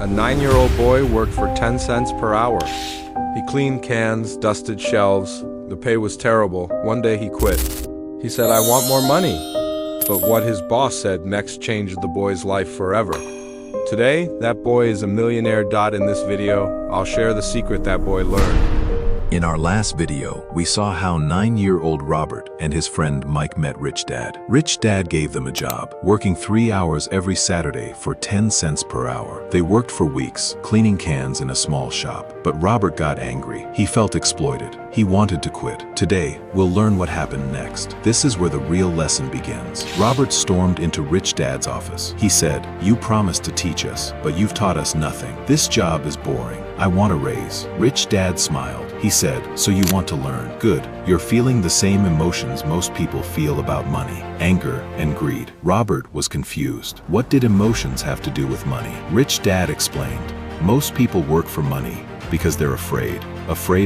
A 9-year-old boy worked for 10 cents per hour. He cleaned cans, dusted shelves. The pay was terrible. One day he quit. He said, "I want more money." But what his boss said next changed the boy's life forever. Today, that boy is a millionaire. In this video, I'll share the secret that boy learned. In our last video, we saw how 9-year-old Robert and his friend Mike met Rich Dad. Rich Dad gave them a job, working 3 hours every Saturday for 10 cents per hour. They worked for weeks, cleaning cans in a small shop. But Robert got angry. He felt exploited. He wanted to quit. Today, we'll learn what happened next. This is where the real lesson begins. Robert stormed into Rich Dad's office. He said, "You promised to teach us, but you've taught us nothing. This job is boring. I want a raise." Rich Dad smiled. He said, "So you want to learn? Good. You're feeling the same emotions most people feel about money: anger and greed." Robert was confused. What did emotions have to do with money? Rich Dad explained, "Most people work for money because they're afraid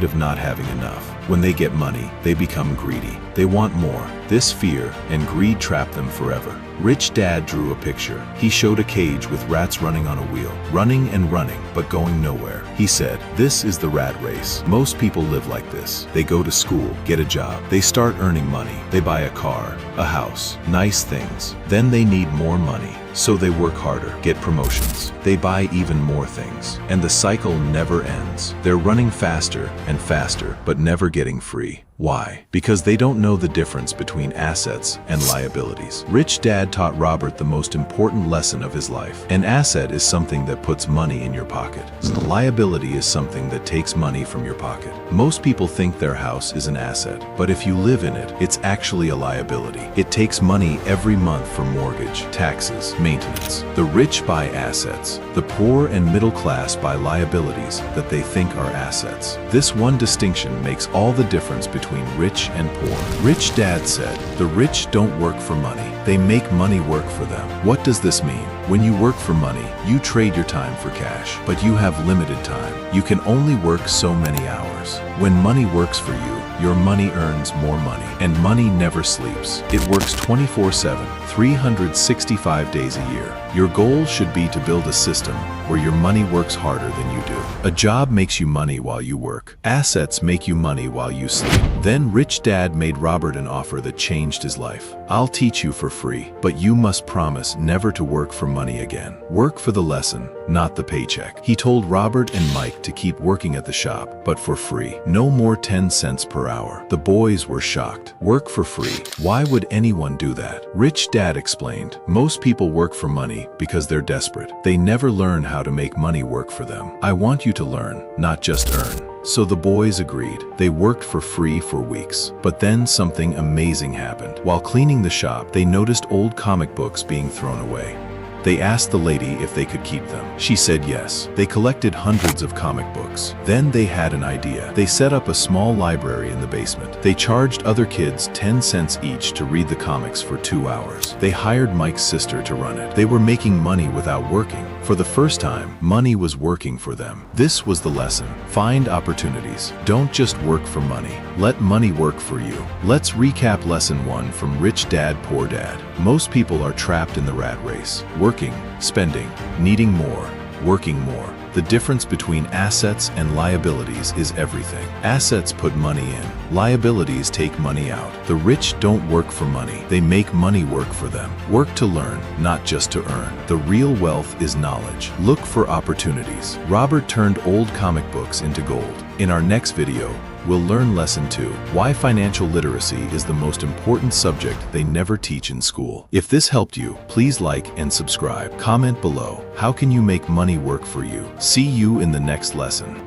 of not having enough. When they get money, they become greedy. They want more. This fear and greed trap them forever." Rich Dad drew a picture. He showed a cage with rats running on a wheel, running and running, but going nowhere. He said, "This is the rat race. Most people live like this. They go to school, get a job, they start earning money, they buy a car, a house, nice things. Then they need more money, so they work harder, get promotions. They buy even more things. And the cycle never ends. They're running faster and faster, but never getting free. Why? Because they don't know the difference between assets and liabilities." Rich Dad taught Robert the most important lesson of his life. An asset is something that puts money in your pocket. A liability is something that takes money from your pocket. Most people think their house is an asset, but if you live in it, it's actually a liability. It takes money every month for mortgage, taxes, maintenance. The rich buy assets. The poor and middle class buy liabilities that they think are assets. This one distinction makes all the difference between rich and poor. Rich Dad said, "The rich don't work for money. They make money work for them." What does this mean? When you work for money, you trade your time for cash, but you have limited time. You can only work so many hours. When money works for you, your money earns more money, and money never sleeps. It works 24/7, 365 days a year. Your goal should be to build a system where your money works harder than you do. A job makes you money while you work. Assets make you money while you sleep. Then Rich Dad made Robert an offer that changed his life. "I'll teach you for free, but you must promise never to work for money again. Work for the lesson, not the paycheck." He told Robert and Mike to keep working at the shop, but for free. No more 10 cents per hour. The boys were shocked. Work for free? Why would anyone do that? Rich Dad explained, "Most people work for money because they're desperate. They never learn how to make money work for them. I want you to learn, not just earn." So the boys agreed. They worked for free for weeks. But then something amazing happened. While cleaning the shop, they noticed old comic books being thrown away. They asked the lady if they could keep them. She said yes. They collected hundreds of comic books. Then they had an idea. They set up a small library in the basement. They charged other kids 10 cents each to read the comics for 2 hours. They hired Mike's sister to run it. They were making money without working. For the first time, money was working for them. This was the lesson. Find opportunities. Don't just work for money. Let money work for you. Let's recap lesson 1 from Rich Dad, Poor Dad. Most people are trapped in the rat race. Working, spending, needing more, working more. The difference between assets and liabilities is everything. Assets put money in. Liabilities take money out. The rich don't work for money. They make money work for them. Work to learn, not just to earn. The real wealth is knowledge. Look for opportunities. Robert turned old comic books into gold. In our next video, we'll learn lesson 2, why financial literacy is the most important subject they never teach in school. If this helped you, please like and subscribe. Comment below, how can you make money work for you? See you in the next lesson.